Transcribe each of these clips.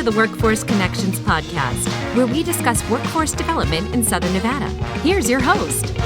to the Workforce Connections podcast, where we discuss workforce development in Southern Nevada. Here's your host.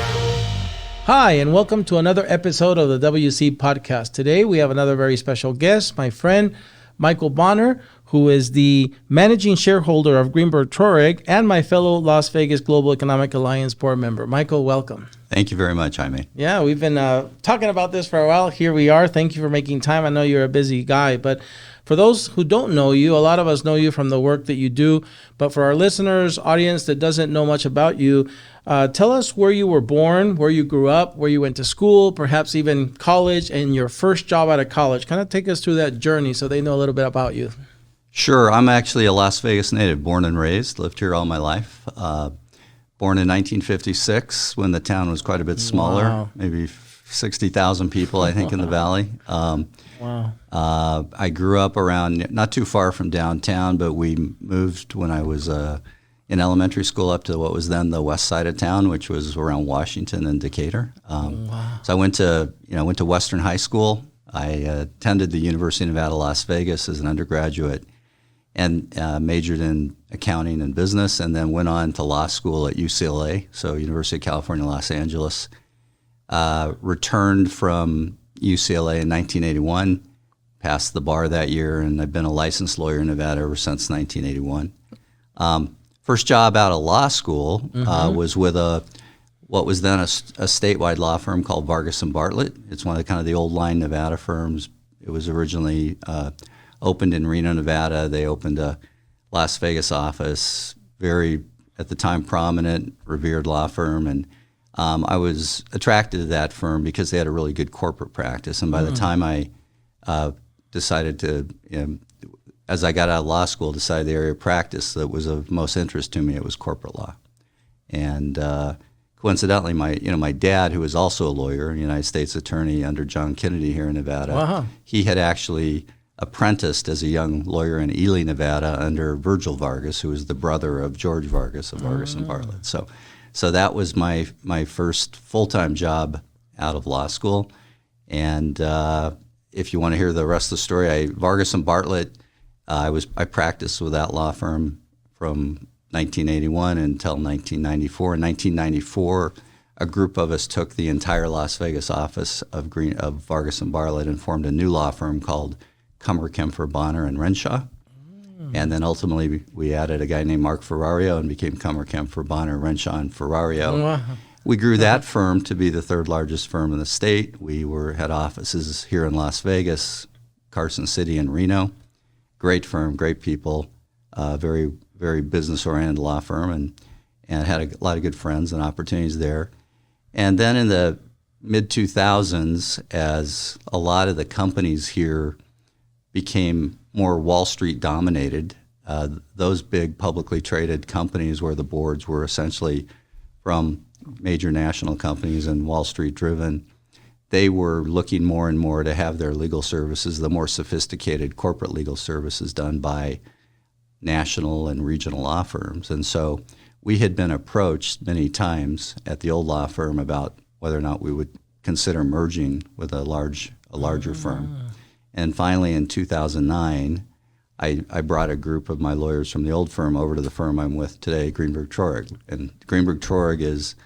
Hi, and welcome to another episode of the WC podcast. Today, we have another very special guest, my friend, Michael Bonner, who is the managing shareholder of Greenberg, Traurig, and my fellow Las Vegas Global Economic Alliance board member. Michael, welcome. Thank you very much, Jaime. Yeah, we've been talking about this for a while. Here we are. Thank you for making time. I know you're a busy guy, but for those who don't know you, a lot of us know you from the work that you do. But for our listeners, audience that doesn't know much about you, tell us where you were born, where you grew up, where you went to school, perhaps even college, and your first job out of college. Kind of take us through that journey so they know a little bit about you. Sure. I'm actually a Las Vegas native, born and raised, lived here all my life. Born in 1956 when the town was quite a bit smaller, Wow. maybe 60,000 people, I think, in the valley. Wow. I grew up around, not too far from downtown, but we moved when I was in elementary school up to what was then the west side of town, which was around Washington and Decatur. So I went to Western High School. I attended the University of Nevada, Las Vegas as an undergraduate and majored in accounting and business, and then went on to law school at UCLA, so University of California, Los Angeles. Returned from UCLA in 1981, passed the bar that year, and I've been a licensed lawyer in Nevada ever since 1981. First job out of law school was with what was then a statewide law firm called Vargas and Bartlett. It's one of the old line Nevada firms. It was originally opened in Reno, Nevada. They opened a Las Vegas office, very, at the time, prominent, revered law firm. And I was attracted to that firm because they had a really good corporate practice. And by the time I decided to, as I got out of law school, decided the area of practice that was of most interest to me, it was corporate law. And coincidentally, my dad, who was also a lawyer, a United States attorney under John Kennedy here in Nevada, he had actually apprenticed as a young lawyer in Ely, Nevada, under Virgil Vargas, who was the brother of George Vargas of Vargas and Bartlett. So that was my first full-time job out of law school. And if you want to hear the rest of the story, Vargas and Bartlett, I practiced with that law firm from 1981 until 1994. In 1994, a group of us took the entire Las Vegas office of Vargas and Bartlett and formed a new law firm called Kummer, Kempfer, Bonner, and Renshaw. And then ultimately we added a guy named Mark Ferrario and became Kummer, Kempfer, Bonner, Renshaw, and Ferrario. Wow. We grew that firm to be the third largest firm in the state. We had offices here in Las Vegas, Carson City, and Reno. Great firm, great people, very, very business-oriented law firm, and had a lot of good friends and opportunities there. And then in the mid-2000s, as a lot of the companies here became more Wall Street dominated, those big publicly traded companies where the boards were essentially from major national companies and Wall Street driven, they were looking more and more to have their legal services, the more sophisticated corporate legal services, done by national and regional law firms. And so we had been approached many times at the old law firm about whether or not we would consider merging with a larger firm. And finally, in 2009, I brought a group of my lawyers from the old firm over to the firm I'm with today, Greenberg Traurig. And Greenberg Traurig is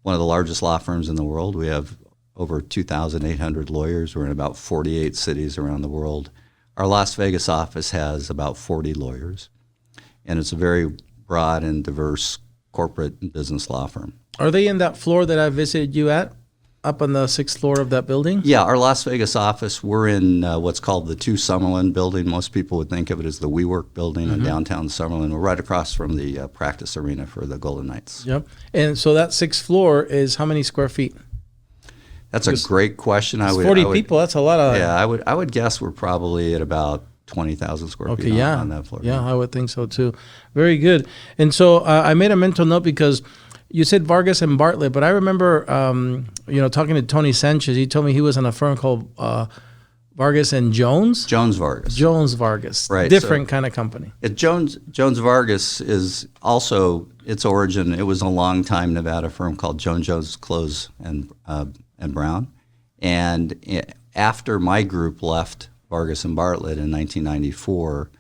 one of the largest law firms in the world. We have over 2,800 lawyers. We're in about 48 cities around the world. Our Las Vegas office has about 40 lawyers, and it's a very broad and diverse corporate and business law firm. Are they in that floor that I visited you at, up on the 6th floor of that building? Yeah, our Las Vegas office, we're in what's called the 2 Summerlin building. Most people would think of it as the WeWork building in downtown Summerlin. We're right across from the practice arena for the Golden Knights. Yep. And so that 6th floor is how many square feet? That's a great question. 40 people, that's a lot of... Yeah, I would guess we're probably at about 20,000 square feet on that floor. Yeah, I would think so too. Very good. And so I made a mental note because you said Vargas and Bartlett, but I remember, talking to Tony Sanchez. He told me he was in a firm called Vargas and Jones. Jones Vargas. Jones Vargas. Right. Different kind of company. Jones Vargas is also, its origin, it was a long-time Nevada firm called Jones Close and Brown. And after my group left Vargas and Bartlett in 1994,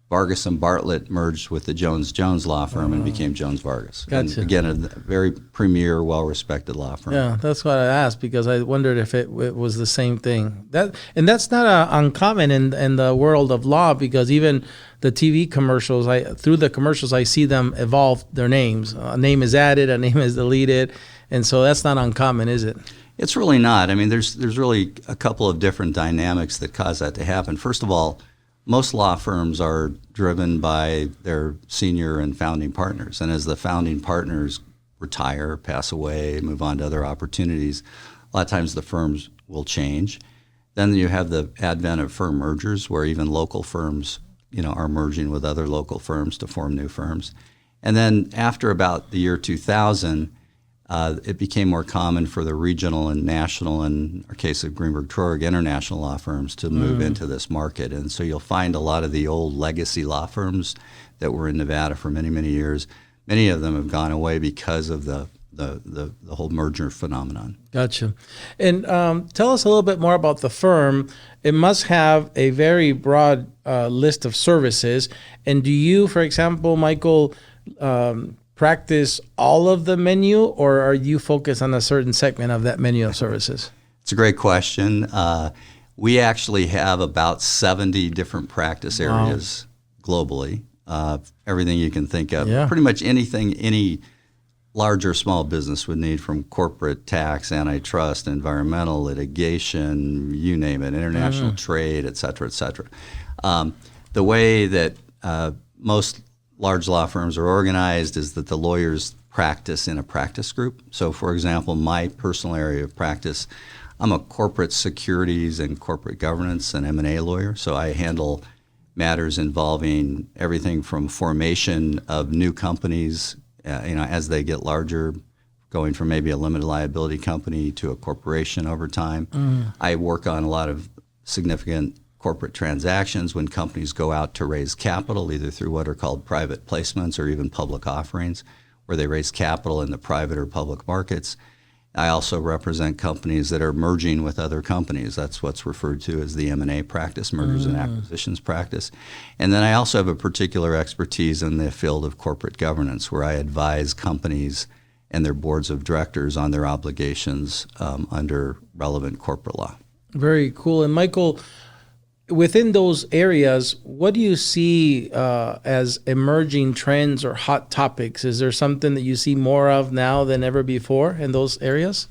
Vargas and Bartlett merged with the Jones law firm and became Jones Vargas. Gotcha. And again, a very premier, well-respected law firm. Yeah, that's what I asked, because I wondered if it was the same thing. That's not uncommon in the world of law, because even the TV commercials, through the commercials, I see them evolve their names. A name is added, a name is deleted, and so that's not uncommon, is it? It's really not. I mean, there's really a couple of different dynamics that cause that to happen. First of all, most law firms are driven by their senior and founding partners. And as the founding partners retire, pass away, move on to other opportunities, a lot of times the firms will change. Then you have the advent of firm mergers, where even local firms, are merging with other local firms to form new firms. And then after about the year 2000, it became more common for the regional and national, in our case of Greenberg, Traurig, international law firms to move into this market. And so you'll find a lot of the old legacy law firms that were in Nevada for many, many years. Many of them have gone away because of the whole merger phenomenon. Gotcha. And tell us a little bit more about the firm. It must have a very broad list of services. And do you, for example, Michael, practice all of the menu, or are you focused on a certain segment of that menu of services? It's a great question. We actually have about 70 different practice areas globally. Everything you can think of. Yeah. Pretty much anything any large or small business would need, from corporate tax, antitrust, environmental, litigation, you name it, international trade, et cetera, et cetera. The way that most large law firms are organized is that the lawyers practice in a practice group. So, for example, my personal area of practice, I'm a corporate securities and corporate governance and M&A lawyer. So I handle matters involving everything from formation of new companies, as they get larger, going from maybe a limited liability company to a corporation over time. I work on a lot of significant corporate transactions when companies go out to raise capital, either through what are called private placements or even public offerings, where they raise capital in the private or public markets. I also represent companies that are merging with other companies. That's what's referred to as the M&A practice, mergers and acquisitions practice. And then I also have a particular expertise in the field of corporate governance, where I advise companies and their boards of directors on their obligations under relevant corporate law. Very cool. And Michael, within those areas, what do you see as emerging trends or hot topics? Is there something that you see more of now than ever before in those areas?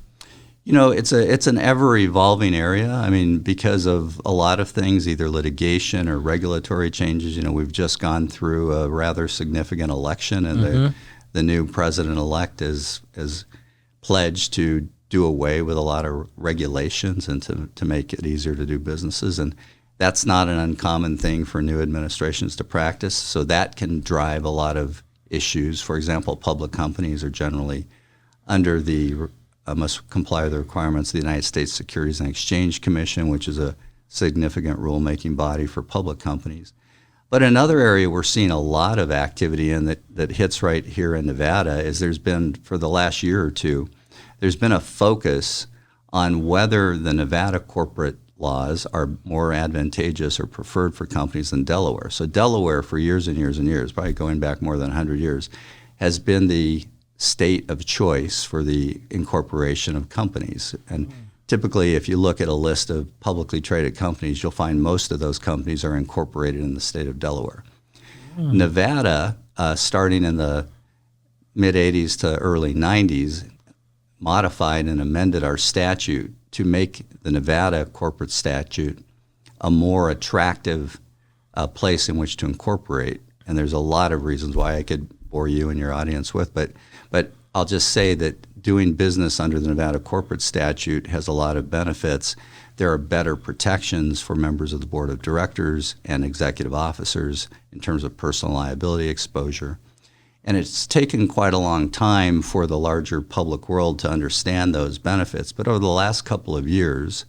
It's an ever-evolving area. I mean, because of a lot of things, either litigation or regulatory changes. We've just gone through a rather significant election, and the new president-elect has pledged to do away with a lot of regulations and to make it easier to do businesses. And that's not an uncommon thing for new administrations to practice, so that can drive a lot of issues. For example, public companies are generally under must comply with the requirements of the United States Securities and Exchange Commission, which is a significant rulemaking body for public companies. But another area we're seeing a lot of activity in that hits right here in Nevada is there's been, for the last year or two, there's been a focus on whether the Nevada corporate laws are more advantageous or preferred for companies than Delaware. So Delaware, for years and years and years, probably going back more than 100 years, has been the state of choice for the incorporation of companies. And typically, if you look at a list of publicly traded companies, you'll find most of those companies are incorporated in the state of Delaware. Nevada, starting in the mid-'80s to early '90s, modified and amended our statute to make the Nevada corporate statute a more attractive place in which to incorporate. And there's a lot of reasons why I could bore you and your audience with, but I'll just say that doing business under the Nevada corporate statute has a lot of benefits. There are better protections for members of the board of directors and executive officers in terms of personal liability exposure. And it's taken quite a long time for the larger public world to understand those benefits. But over the last couple of years,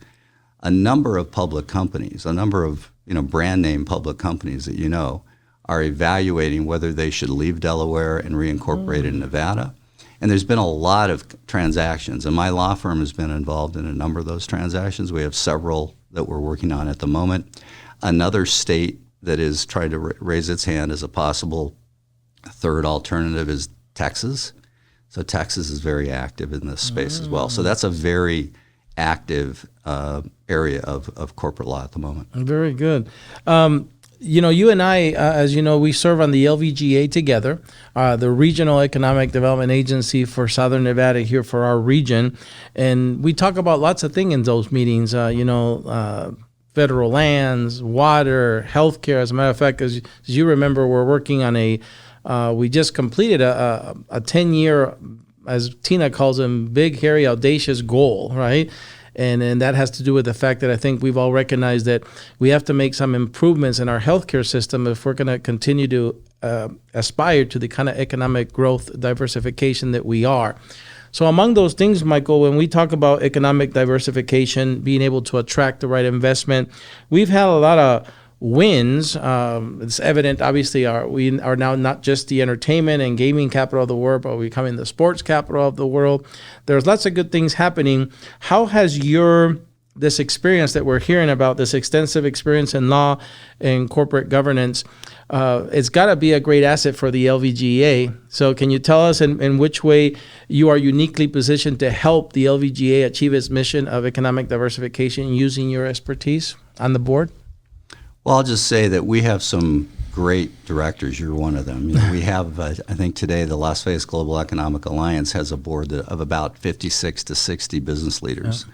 a number of public companies, a number of brand name public companies that are evaluating whether they should leave Delaware and reincorporate in Nevada. And there's been a lot of transactions, and my law firm has been involved in a number of those transactions. We have several that we're working on at the moment. Another state that is trying to raise its hand as a possible third alternative is Texas. So Texas is very active in this space as well. So that's a very active area of corporate law at the moment. Very good. You and I, as you know, we serve on the LVGA together, the Regional Economic Development Agency for Southern Nevada here for our region. And we talk about lots of things in those meetings, federal lands, water, healthcare. As a matter of fact, as you remember, we're working on we just completed a 10-year, as Tina calls them, big, hairy, audacious goal, right? And that has to do with the fact that I think we've all recognized that we have to make some improvements in our healthcare system if we're going to continue to aspire to the kind of economic growth diversification that we are. So among those things, Michael, when we talk about economic diversification, being able to attract the right investment, we've had a lot of wins. It's evident, obviously, we are now not just the entertainment and gaming capital of the world, but we're becoming the sports capital of the world. There's lots of good things happening. How has this experience that we're hearing about, this extensive experience in law and corporate governance, it's got to be a great asset for the LVGA. So can you tell us in which way you are uniquely positioned to help the LVGA achieve its mission of economic diversification using your expertise on the board? Well, I'll just say that we have some great directors. You're one of them. We have, I think today, the Las Vegas Global Economic Alliance has a board of about 56 to 60 business leaders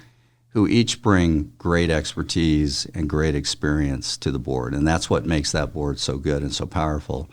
who each bring great expertise and great experience to the board. And that's what makes that board so good and so powerful.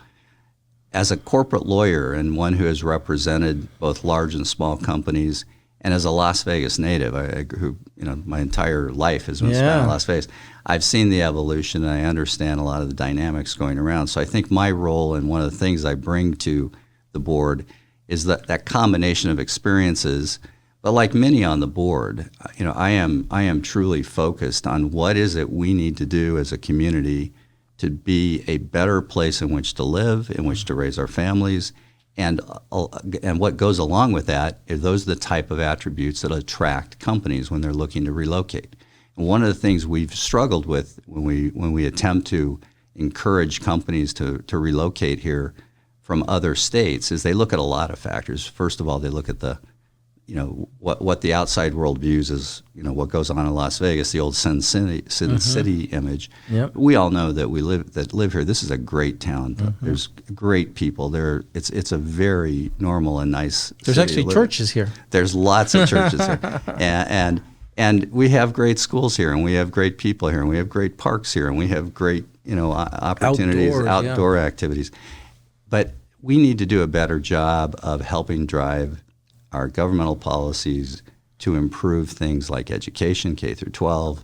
As a corporate lawyer and one who has represented both large and small companies, and as a Las Vegas native, who my entire life has been spent in Las Vegas, I've seen the evolution and I understand a lot of the dynamics going around. So I think my role and one of the things I bring to the board is that combination of experiences. But like many on the board, I am truly focused on what is it we need to do as a community to be a better place in which to live, in which to raise our families. And what goes along with that is those are the type of attributes that attract companies when they're looking to relocate. And one of the things we've struggled with when we attempt to encourage companies to relocate here from other states is they look at a lot of factors. First of all, they look at what the outside world views as what goes on in Las Vegas, the old Sin City image. Yep. We all know that live here. This is a great town. Mm-hmm. There's great people there. It's a very normal and nice. There's actually churches here. There's lots of churches here, and we have great schools here, and we have great people here, and we have great parks here, and we have great opportunities, outdoor activities. But we need to do a better job of helping drive our governmental policies to improve things like education, K through 12,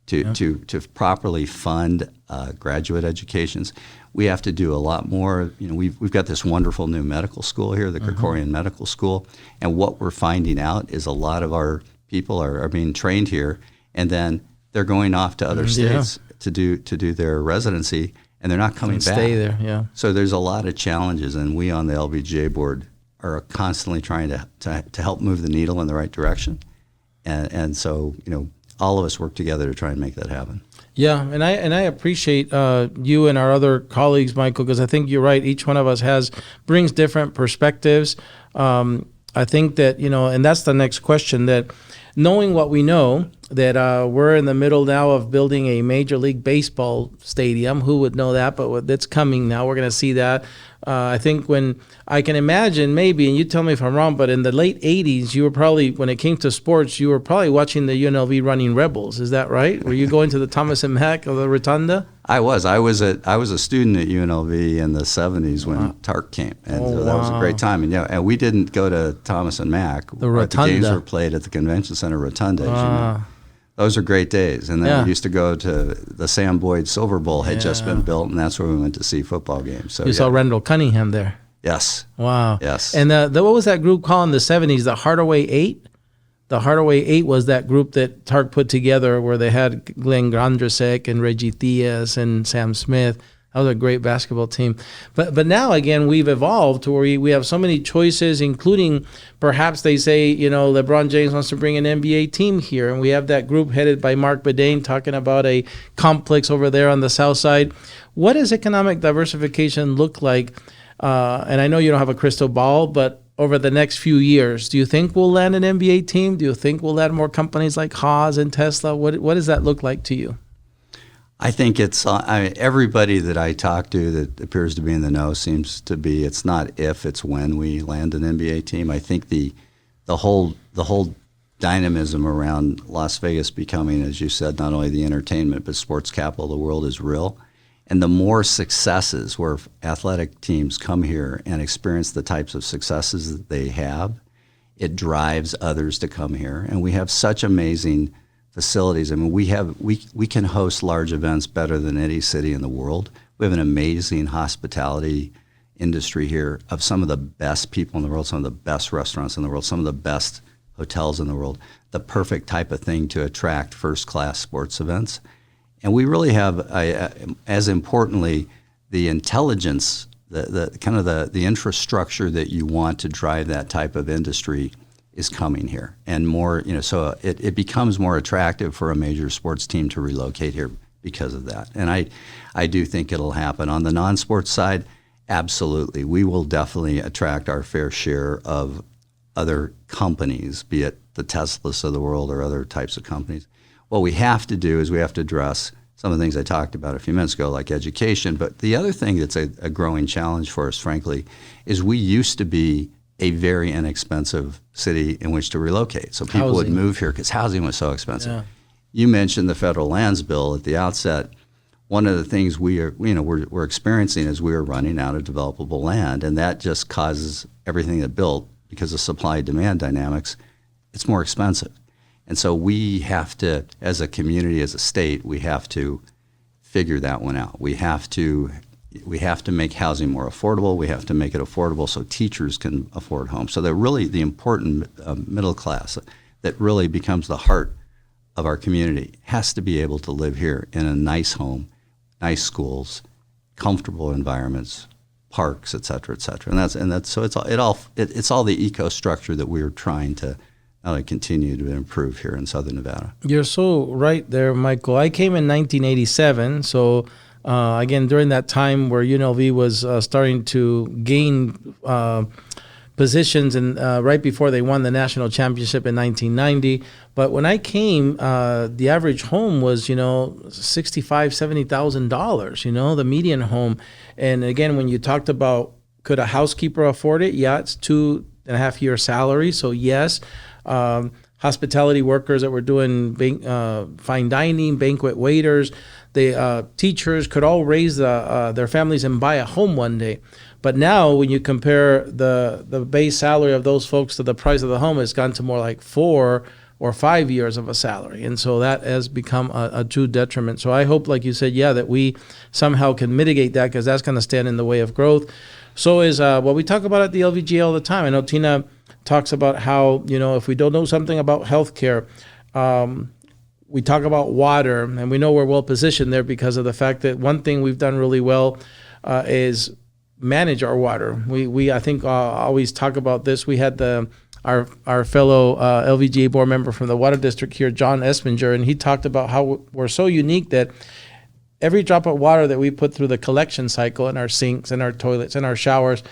to properly fund graduate educations. We have to do a lot more. We've got this wonderful new medical school here, the Krikorian Medical School, and what we're finding out is a lot of our people are being trained here, and then they're going off to other states to do their residency, and they're not coming back. Stay there, yeah. So there's a lot of challenges, and we on the LVGA board are constantly trying to help move the needle in the right direction. And so, all of us work together to try and make that happen. Yeah, and I appreciate you and our other colleagues, Michael, because I think you're right. Each one of us brings different perspectives. I think that, and that's the next question, that knowing what we know, that we're in the middle now of building a Major League Baseball stadium. Who would know that? But that's coming now. We're going to see that. I think when I can imagine maybe, and you tell me if I'm wrong, but in the late 80s, you were probably, when it came to sports, you were probably watching the UNLV running Rebels. Is that right? Were you going to the Thomas and Mack or the Rotunda? I was. I was a student at UNLV in the 70s when Tark came. And so that was a great time. And we didn't go to Thomas and Mack. The Rotunda. The games were played at the Convention Center Rotunda, as you know. Those are great days. And then we used to go to the Sam Boyd Silver Bowl had just been built, and that's where we went to see football games. So you saw Randall Cunningham there. Yes. Wow. Yes. And what was that group called in the 70s? The Hardaway 8? The Hardaway 8 was that group that Tark put together where they had Glenn Grandrasek and Reggie Diaz and Sam Smith. That was a great basketball team. But now, again, we've evolved to where we have so many choices, including perhaps they say, LeBron James wants to bring an NBA team here. And we have that group headed by Mark Bedane talking about a complex over there on the south side. What does economic diversification look like? And I know you don't have a crystal ball, but over the next few years, do you think we'll land an NBA team? Do you think we'll add more companies like Haas and Tesla? What does that look like to you? I think it's everybody that I talk to that appears to be in the know seems to be, it's not if, it's when we land an NBA team. I think the whole dynamism around Las Vegas becoming, as you said, not only the entertainment but sports capital of the world is real. And the more successes where athletic teams come here and experience the types of successes that they have, it drives others to come here. And we have such amazing facilities. I mean, we can host large events better than any city in the world. We have an amazing hospitality industry here of some of the best people in the world, some of the best restaurants in the world, some of the best hotels in the world, the perfect type of thing to attract first-class sports events. And we really have, as importantly, the intelligence, the infrastructure that you want to drive that type of industry is coming here, and more, so it becomes more attractive for a major sports team to relocate here because of that. And I do think it'll happen. On the non-sports side, absolutely. We will definitely attract our fair share of other companies, be it the Teslas of the world or other types of companies. What we have to do is we have to address some of the things I talked about a few minutes ago, like education. But the other thing that's a growing challenge for us, frankly, is we used to be a very inexpensive city in which to relocate. So people would move here because housing was so expensive. Yeah. You mentioned the federal lands bill at the outset. One of the things we're experiencing is we are running out of developable land, and that just causes everything that built, because of supply-demand dynamics, it's more expensive. And so we have to, as a community, as a state, we have to figure that one out. We have to make housing more affordable. We have to make it affordable so teachers can afford homes. So that really the important middle class that really becomes the heart of our community has to be able to live here in a nice home, nice schools, comfortable environments, parks, et cetera, et cetera. And that's so it's all the eco-structure that we're trying to not only continue to improve here in Southern Nevada. You're so right there, Michael. I came in 1987, so again, during that time where UNLV was starting to gain positions, and right before they won the national championship in 1990. But when I came, the average home was, $65,000, $70,000, the median home. And again, when you talked about could a housekeeper afford it? Yeah, it's 2.5 year salary. So yes, hospitality workers that were doing fine dining, banquet waiters, the teachers could all raise their families and buy a home one day. But now when you compare the base salary of those folks to the price of the home, it's gone to more like 4 or 5 years of a salary. And so that has become a true detriment. So I hope, like you said, that we somehow can mitigate that, because that's going to stand in the way of growth. So is what we talk about at the LVGA all the time. I know Tina talks about how, if we don't know something about healthcare, we talk about water, and we know we're well positioned there because of the fact that one thing we've done really well is manage our water. We I think always talk about this. We had our fellow LVGA board member from the water district here, John Espinger, and he talked about how we're so unique that every drop of water that we put through the collection cycle in our sinks and our toilets and our showers,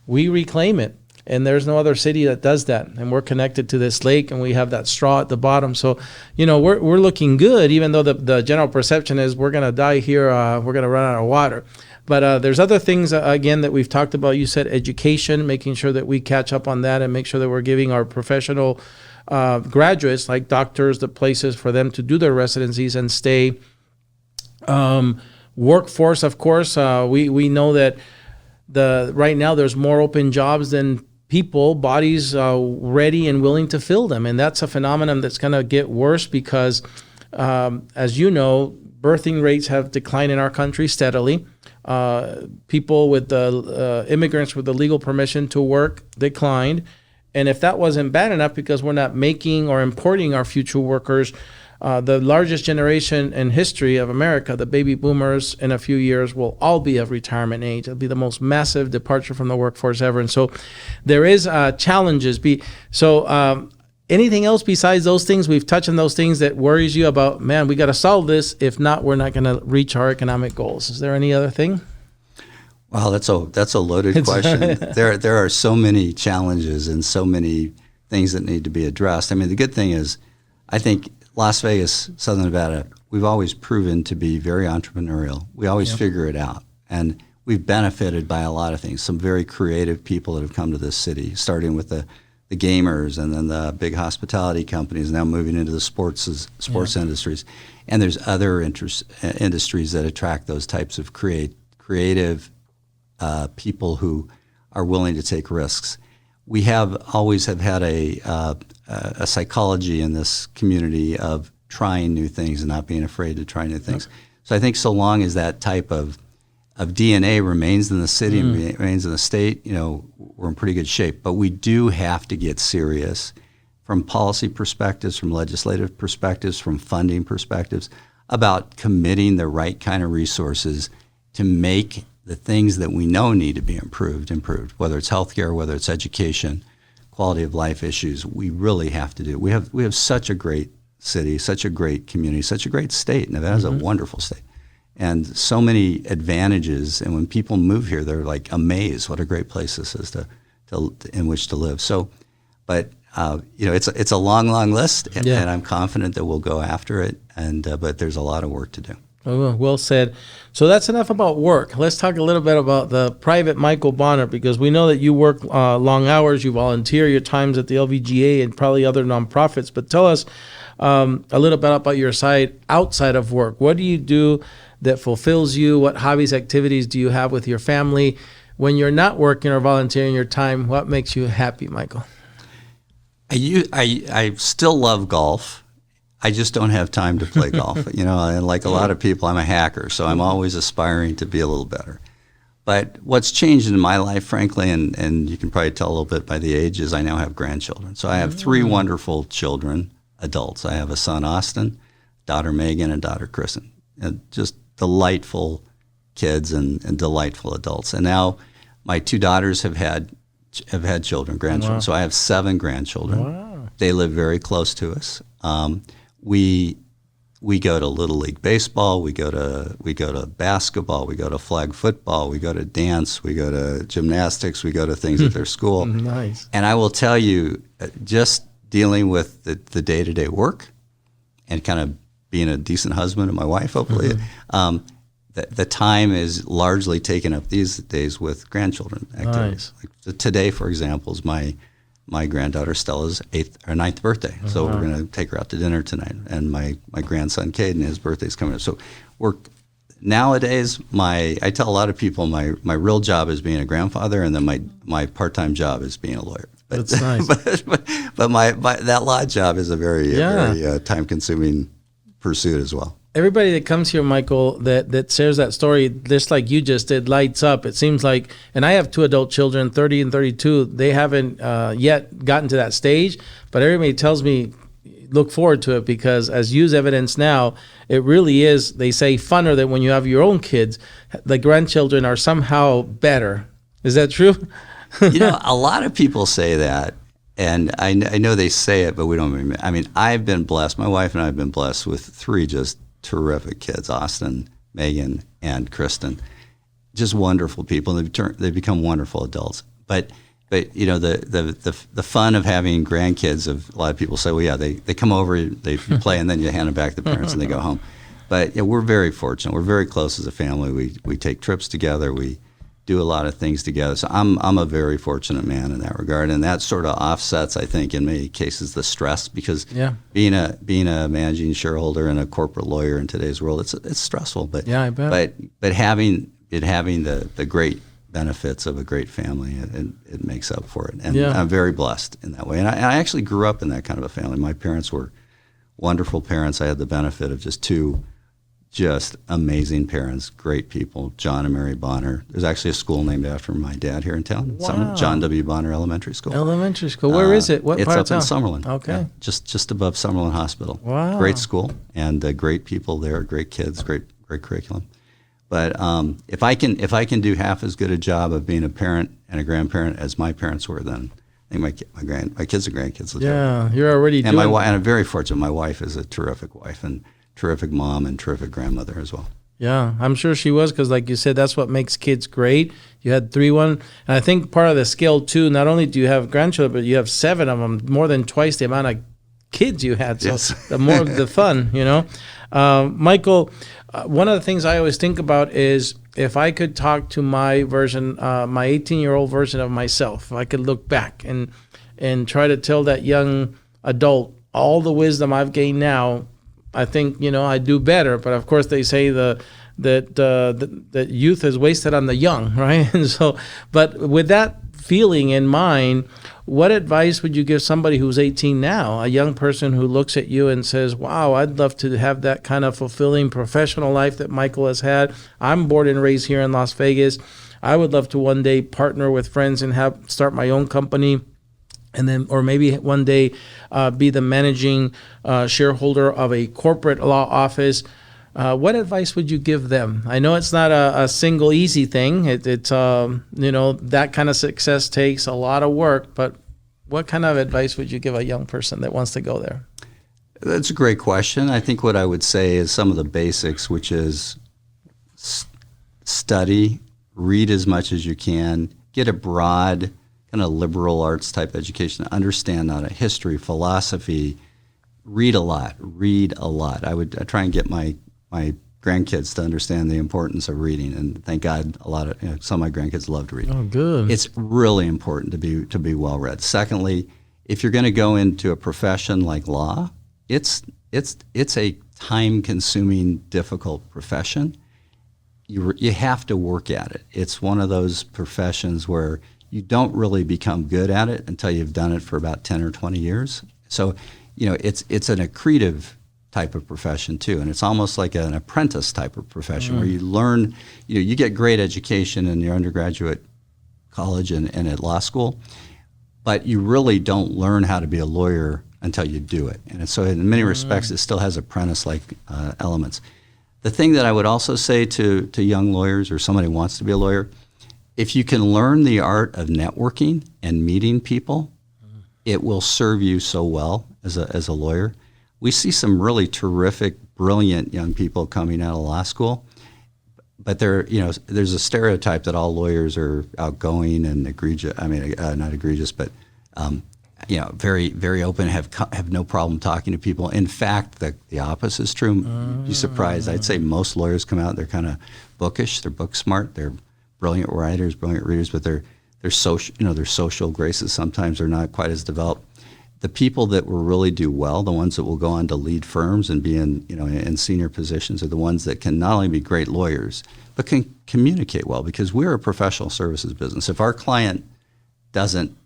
we reclaim it. And there's no other city that does that. And we're connected to this lake, and we have that straw at the bottom. So, we're looking good, even though the general perception is we're going to die here, we're going to run out of water. But there's other things, again, that we've talked about. You said education, making sure that we catch up on that and make sure that we're giving our professional graduates, like doctors, the places for them to do their residencies and stay. Workforce, of course, we know that right now there's more open jobs than people, bodies ready and willing to fill them. And that's a phenomenon that's going to get worse because, as you know, birthing rates have declined in our country steadily. People with the immigrants with the legal permission to work declined. And if that wasn't bad enough, because we're not making or importing our future workers, the largest generation in history of America, the baby boomers, in a few years will all be of retirement age. It'll be the most massive departure from the workforce ever. And so there is challenges. Anything else besides those things? We've touched on those things that worries you about, man, we got to solve this. If not, we're not going to reach our economic goals. Is there any other thing? Well, that's a loaded question. There are so many challenges and so many things that need to be addressed. I mean, the good thing is, I think Las Vegas, Southern Nevada, we've always proven to be very entrepreneurial. We always figure it out. And we've benefited by a lot of things. Some very creative people that have come to this city, starting with the gamers and then the big hospitality companies, now moving into the sports industries. And there's other industries that attract those types of creative people who are willing to take risks. We always have had a psychology in this community of trying new things and not being afraid to try new things. So I think so long as that type of DNA remains in the city and remains in the state, we're in pretty good shape. But we do have to get serious from policy perspectives, from legislative perspectives, from funding perspectives, about committing the right kind of resources to make the things that we know need to be improved, whether it's healthcare, whether it's education, quality of life issues. We really have to do. We have such a great city, such a great community, such a great state. Nevada's a wonderful state, and so many advantages. And when people move here, they're like amazed what a great place this is in which to live. So, but it's a long list, and I'm confident that we'll go after it. But there's a lot of work to do. Oh, well said. So that's enough about work. Let's talk a little bit about the private Michael Bonner, because we know that you work long hours, you volunteer your times at the LVGA and probably other nonprofits. But tell us a little bit about your side outside of work. What do you do that fulfills you? What hobbies, activities do you have with your family? When you're not working or volunteering your time, what makes you happy, Michael? I still love golf. I just don't have time to play golf, and like a lot of people, I'm a hacker, so I'm always aspiring to be a little better. But what's changed in my life, frankly, and you can probably tell a little bit by the age, is I now have grandchildren. So I have 3 wonderful children, adults. I have a son, Austin, daughter, Megan, and daughter, Kristen. And just delightful kids and delightful adults. And now my 2 daughters have had children, grandchildren. Wow. So I have 7 grandchildren. Wow. They live very close to us. We go to Little League baseball, we go to basketball, we go to flag football, we go to dance, we go to gymnastics, we go to things at their school. Nice. And I will tell you, just dealing with the day-to-day work and kind of being a decent husband to my wife, hopefully, the time is largely taken up these days with grandchildren activities. Nice. Like today, for example, is my granddaughter Stella's 9th birthday. So we're going to take her out to dinner tonight. And my grandson Caden, his birthday's coming up. So nowadays, I tell a lot of people my real job is being a grandfather, and then my part-time job is being a lawyer. But, that's nice. but my that law job is a very time-consuming pursuit as well. Everybody that comes here, Michael, that shares that story, just like you just did, lights up. It seems like, and I have 2 adult children, 30 and 32. They haven't yet gotten to that stage, but everybody tells me look forward to it, because as use evidence now, it really is, they say, funner than when you have your own kids. The grandchildren are somehow better. Is that true? A lot of people say that. And I know they say it, but we don't mean it. I mean, I've been blessed. My wife and I have been blessed with 3 just terrific kids, Austin, Megan, and Kristen. Just wonderful people. They've become wonderful adults. But the fun of having grandkids, a lot of people say, well, yeah, they come over, they play, and then you hand them back to the parents and they go home. But we're very fortunate. We're very close as a family. We take trips together. We do a lot of things together. So I'm a very fortunate man in that regard, and that sort of offsets, I think, in many cases, the stress, because being a managing shareholder and a corporate lawyer in today's world, it's stressful. But I bet. But having the great benefits of a great family, it makes up for it. And I'm very blessed in that way. And I actually grew up in that kind of a family. My parents were wonderful parents. I had the benefit of just two just amazing parents, great people, John and Mary Bonner. There's actually a school named after my dad here in town, Wow. John W. Bonner Elementary School. Elementary school. Where is it? What it's part up of in town? Summerlin. Okay. Yeah, just above Summerlin Hospital. Wow. Great school and great people there, great kids, great curriculum. But if I can do half as good a job of being a parent and a grandparent as my parents were, then I think my kids and grandkids will do it. Yeah, you're already And doing. and I'm very fortunate. My wife is a terrific wife and terrific mom and terrific grandmother as well. Yeah, I'm sure she was, because like you said, that's what makes kids great. You had 3-1. And I think part of the skill, too, not only do you have grandchildren, but you have 7 of them, more than twice the amount of kids you had. So Yes. the more the fun, Michael, one of the things I always think about is if I could talk to my version, my 18-year-old version of myself, if I could look back and try to tell that young adult all the wisdom I've gained now, I think, I do better. But of course, they say that youth is wasted on the young, right? And so, but with that feeling in mind, what advice would you give somebody who's 18 now, a young person who looks at you and says, wow, I'd love to have that kind of fulfilling professional life that Michael has had. I'm born and raised here in Las Vegas. I would love to one day partner with friends and start my own company. And then, or maybe one day be the managing shareholder of a corporate law office. What advice would you give them? I know it's not a single easy thing. It's that kind of success takes a lot of work. But what kind of advice would you give a young person that wants to go there? That's a great question. I think what I would say is some of the basics, which is study, read as much as you can, get a broad kind of liberal arts type education, understand how to history, philosophy, read a lot. I try and get my grandkids to understand the importance of reading, and thank God some of my grandkids love to read. Oh, good. It's really important to be well read. Secondly, if you're going to go into a profession like law, it's a time-consuming, difficult profession. You have to work at it. It's one of those professions where you don't really become good at it until you've done it for about 10 or 20 years. So, it's an accretive type of profession too, and it's almost like an apprentice type of profession where you learn, you get great education in your undergraduate college and at law school, but you really don't learn how to be a lawyer until you do it. And so in many respects, it still has apprentice-like elements. The thing that I would also say to young lawyers or somebody who wants to be a lawyer, if you can learn the art of networking and meeting people, it will serve you so well as a lawyer. We see some really terrific, brilliant young people coming out of law school, but there's a stereotype that all lawyers are outgoing and egregious. I mean, not egregious, but very, very open, have no problem talking to people. In fact, the opposite is true. You'd be surprised. I'd say most lawyers come out, they're kind of bookish, they're book smart, they're brilliant writers, brilliant readers, but their social graces sometimes are not quite as developed. The people that will really do well, the ones that will go on to lead firms and be in senior positions, are the ones that can not only be great lawyers, but can communicate well, because we're a professional services business. If our client doesn't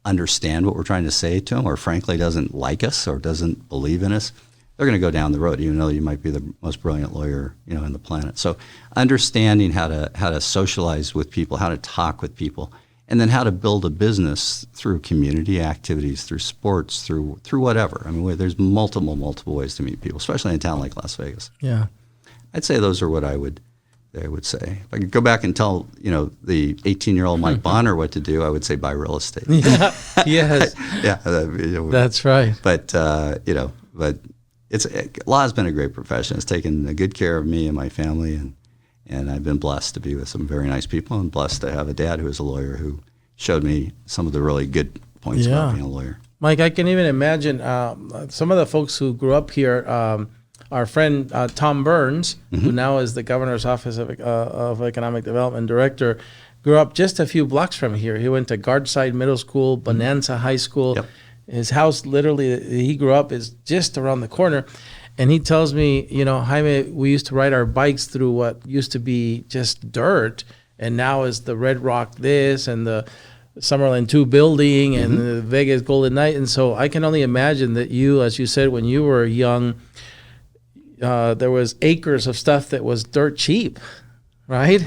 understand what we're trying to say to them, or frankly doesn't like us or doesn't believe in us, they're going to go down the road, even though you might be the most brilliant lawyer, in the planet. So understanding how to socialize with people, how to talk with people, and then how to build a business through community activities, through sports, through whatever. I mean, there's multiple ways to meet people, especially in a town like Las Vegas. Yeah. I'd say those are what I would say. If I could go back and tell, the 18-year-old Mike Bonner what to do, I would say buy real estate. Yeah. Yes. Yeah. That's right. But, law has been a great profession. It's taken good care of me and my family, and I've been blessed to be with some very nice people, and blessed to have a dad who is a lawyer who showed me some of the really good points about being a lawyer. Mike, I can even imagine some of the folks who grew up here. Our friend Tom Burns, who now is the governor's office of economic development director, grew up just a few blocks from here. He went to Guardside Middle School, Bonanza High School. Yep. His house, literally, he grew up is just around the corner. And he tells me, Jaime, we used to ride our bikes through what used to be just dirt, and now is the Red Rock this and the Summerlin 2 building and the Vegas Golden Knight. And so I can only imagine that you, as you said, when you were young, there was acres of stuff that was dirt cheap, right?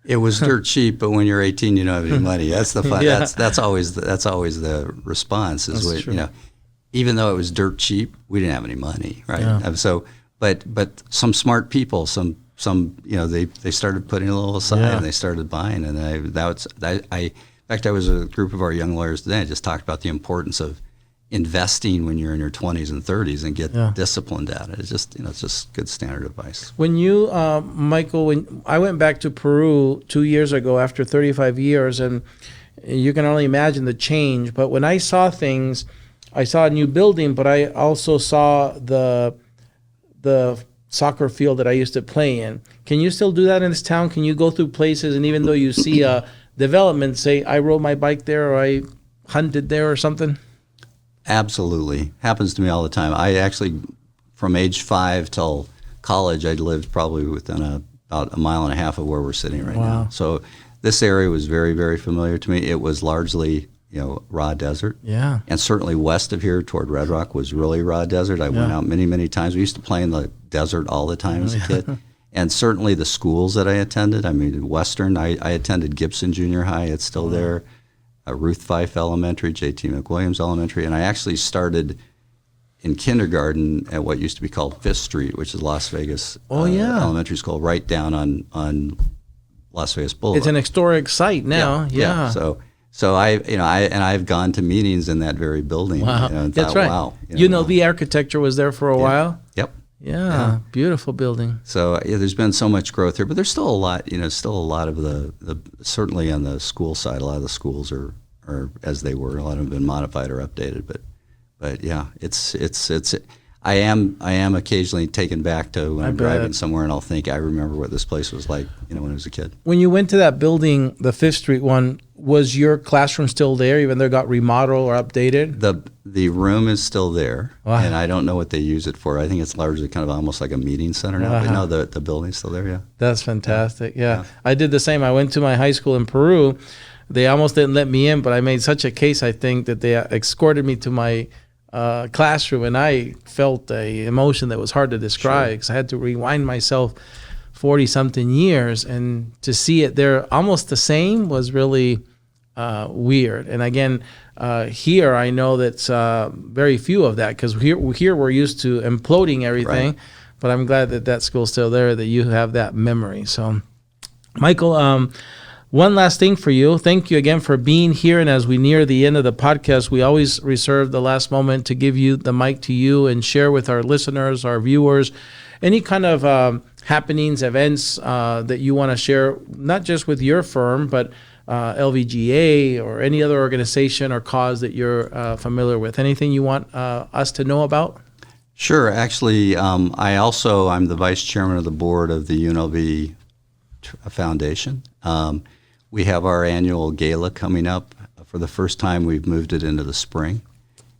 It was dirt cheap, but when you're 18, you don't have any money. That's the fun. Yeah. That's always the response. Is That's true. Even though it was dirt cheap, we didn't have any money, right? Yeah. But some smart people, some they started putting a little aside Yeah. and they started buying, and in fact, I was a group of our young lawyers today. I just talked about the importance of investing when you're in your 20s and 30s and get disciplined at it. It's just good standard advice. When you, Michael, when I went back to Peru 2 years ago after 35 years, and you can only imagine the change. But when I saw things, I saw a new building, but I also saw the soccer field that I used to play in. Can you still do that in this town? Can you go through places, and even though you see a development, say, I rode my bike there or I hunted there or something? Absolutely. Happens to me all the time. I actually, from age 5 till college, I lived probably within about a mile and a half of where we're sitting right now. So this area was very, very familiar to me. It was largely, raw desert. Yeah. And certainly west of here toward Red Rock was really raw desert. I went out many, many times. We used to play in the desert all the time as a kid. And certainly the schools that I attended, I mean, Western, I attended Gibson Junior High. It's still there. Ruth Fife Elementary, J.T. McWilliams Elementary, and I actually started in kindergarten at what used to be called Fifth Street, which is Las Vegas elementary school, right down on Las Vegas Boulevard. It's an historic site now. Yeah. So I've gone to meetings in that very building. Wow, and that's thought, right. Wow, UNLV architecture was there for a while. Yep. Yeah, beautiful building. So there's been so much growth here, but there's still a lot. Still a lot of the certainly on the school side, a lot of the schools are as they were. A lot of them have been modified or updated, but yeah, it's. I am occasionally taken back to when I'm driving somewhere and I'll think I remember what this place was like, when I was a kid. When you went to that building, the Fifth Street one, was your classroom still there, even though it got remodeled or updated? The room is still there, Wow. and I don't know what they use it for. I think it's largely kind of almost like a meeting center now. But no, the building's still there. Yeah, that's fantastic. Yeah, I did the same. I went to my high school in Peru. They almost didn't let me in, but I made such a case, I think, that they escorted me to my classroom, and I felt a emotion that was hard to describe because I had to rewind myself 40-something years, and to see it there almost the same was really weird. And again, here I know that's very few of that because here we're used to imploding everything, right. But I'm glad that school's still there, that you have that memory. So, Michael, one last thing for you. Thank you again for being here. And as we near the end of the podcast, we always reserve the last moment to give you the mic to you and share with our listeners, our viewers, any kind of happenings, events that you want to share, not just with your firm, but LVGA or any other organization or cause that you're familiar with. Anything you want us to know about? Sure. Actually, I'm the vice chairman of the board of the UNLV Foundation. We have our annual gala coming up. For the first time, we've moved it into the spring,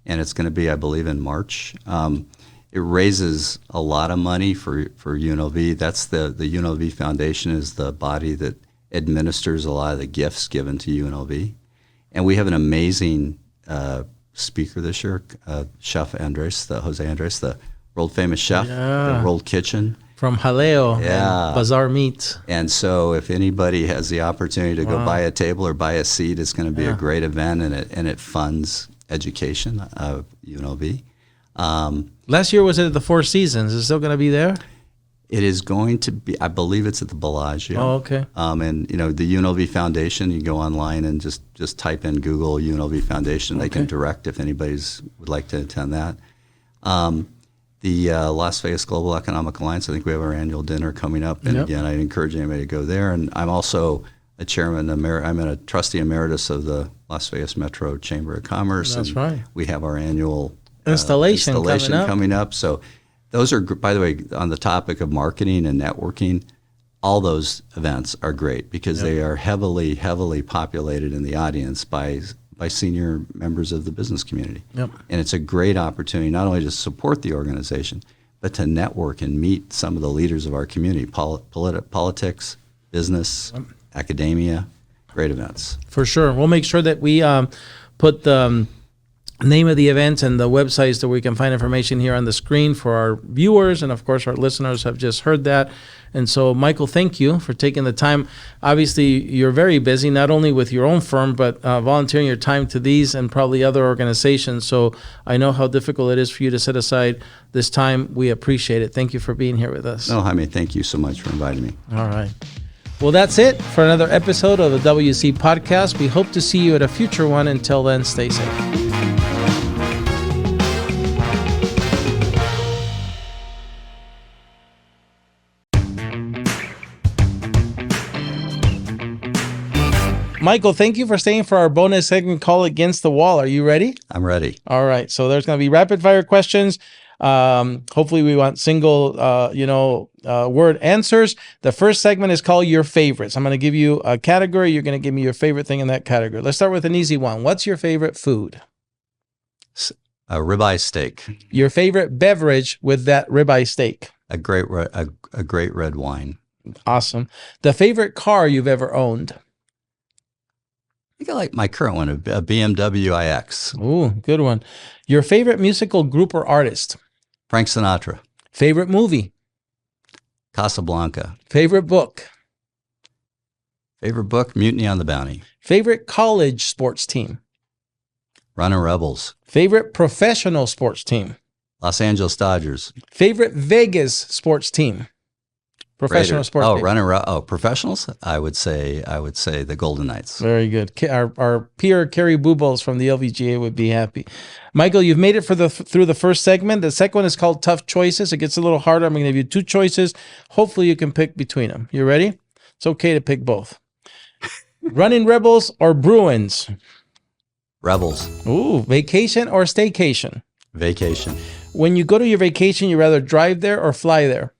and it's going to be, I believe, in March. It raises a lot of money for UNLV. That's the UNLV Foundation is the body that administers a lot of the gifts given to UNLV. And we have an amazing speaker this year, Chef Andres, Jose Andres, the world famous chef, the World Kitchen. From Jaleo, Bazaar Meats. And so if anybody has the opportunity to go buy a table or buy a seat, it's going to be a great event, and it funds education of UNLV. Last year was at the Four Seasons. Is it still going to be there? It is going to be, I believe it's at the Bellagio. Oh, okay. And, the UNLV Foundation, you go online and just type in Google UNLV Foundation. They can direct if anybody's would like to attend that. The Las Vegas Global Economic Alliance, I think we have our annual dinner coming up. And again, I'd encourage anybody to go there. And I'm also a chairman, I'm a trustee emeritus of the Las Vegas Metro Chamber of Commerce. That's and right. We have our annual installation coming up. So those are, by the way, on the topic of marketing and networking, all those events are great because they are heavily, heavily populated in the audience by senior members of the business community. Yep. And it's a great opportunity not only to support the organization, but to network and meet some of the leaders of our community, politics, business, academia, great events. For sure. We'll make sure that we put the name of the event and the websites that we can find information here on the screen for our viewers. And of course, our listeners have just heard that. And so, Michael, thank you for taking the time. Obviously, you're very busy, not only with your own firm, but volunteering your time to these and probably other organizations. So I know how difficult it is for you to set aside this time. We appreciate it. Thank you for being here with us. No, Jaime, thank you so much for inviting me. All right. Well, that's it for another episode of the WC Podcast. We hope to see you at a future one. Until then, stay safe. Michael, thank you for staying for our bonus segment called Against the Wall. Are you ready? I'm ready. All right. So there's going to be rapid fire questions. Hopefully we want single, word answers. The first segment is called Your Favorites. I'm going to give you a category. You're going to give me your favorite thing in that category. Let's start with an easy one. What's your favorite food? A ribeye steak. Your favorite beverage with that ribeye steak? A great red wine. Awesome. The favorite car you've ever owned? I think I like my current one, a BMW iX. Ooh, good one. Your favorite musical group or artist? Frank Sinatra. Favorite movie? Casablanca. Favorite book? Favorite book, Mutiny on the Bounty. Favorite college sports team? Running Rebels. Favorite professional sports team? Los Angeles Dodgers. Favorite Vegas sports team? Professional Raiders. sports team. Professionals? I would say the Golden Knights. Very good. Our peer Kerry Bubos from the LVGA would be happy. Michael, you've made it through the first segment. The second one is called Tough Choices. It gets a little harder. I'm going to give you two choices. Hopefully you can pick between them. You ready? It's okay to pick both. Running Rebels or Bruins? Rebels. Ooh, vacation or staycation? Vacation. When you go to your vacation, you rather drive there or fly there?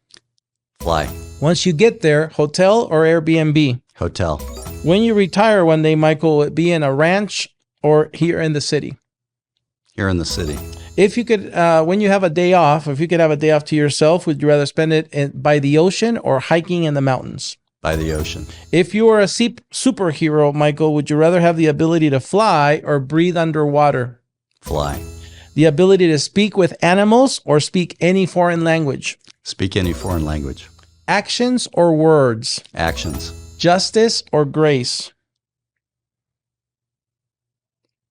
Fly. Once you get there, hotel or Airbnb? Hotel. When you retire one day, Michael, will it be in a ranch or here in the city? Here in the city. If you could, when you have a day off, if you could have a day off to yourself, would you rather spend it by the ocean or hiking in the mountains? By the ocean. If you were a superhero, Michael, would you rather have the ability to fly or breathe underwater? Fly. The ability to speak with animals or speak any foreign language? Speak any foreign language. Actions or words? Actions. Justice or grace?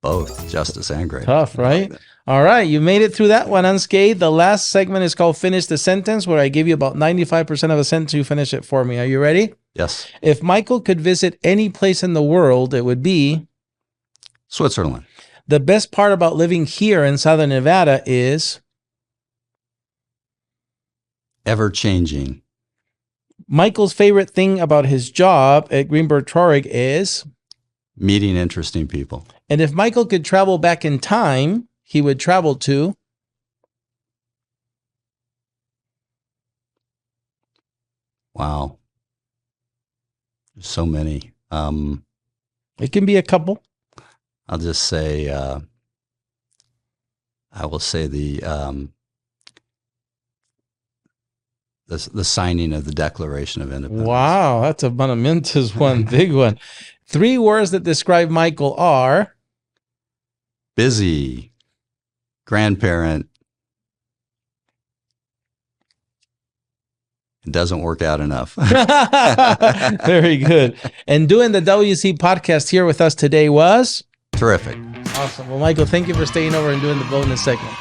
Both. Justice and grace. Tough, right? All right. You made it through that one unscathed. The last segment is called Finish the Sentence, where I give you about 95% of a sentence. You finish it for me. Are you ready? Yes. If Michael could visit any place in the world, it would be? Switzerland. The best part about living here in Southern Nevada is? Ever-changing. Michael's favorite thing about his job at Greenberg Traurig is? Meeting interesting people. And if Michael could travel back in time, he would travel to? Wow. There's so many. It can be a couple. I'll just say, I will say the signing of the Declaration of Independence. Wow, that's a monumentous one, big one. 3 words that describe Michael are? Busy, grandparent, it doesn't work out enough. Very good. And doing the WC podcast here with us today was? Terrific. Awesome. Well, Michael, thank you for staying over and doing the bonus segment.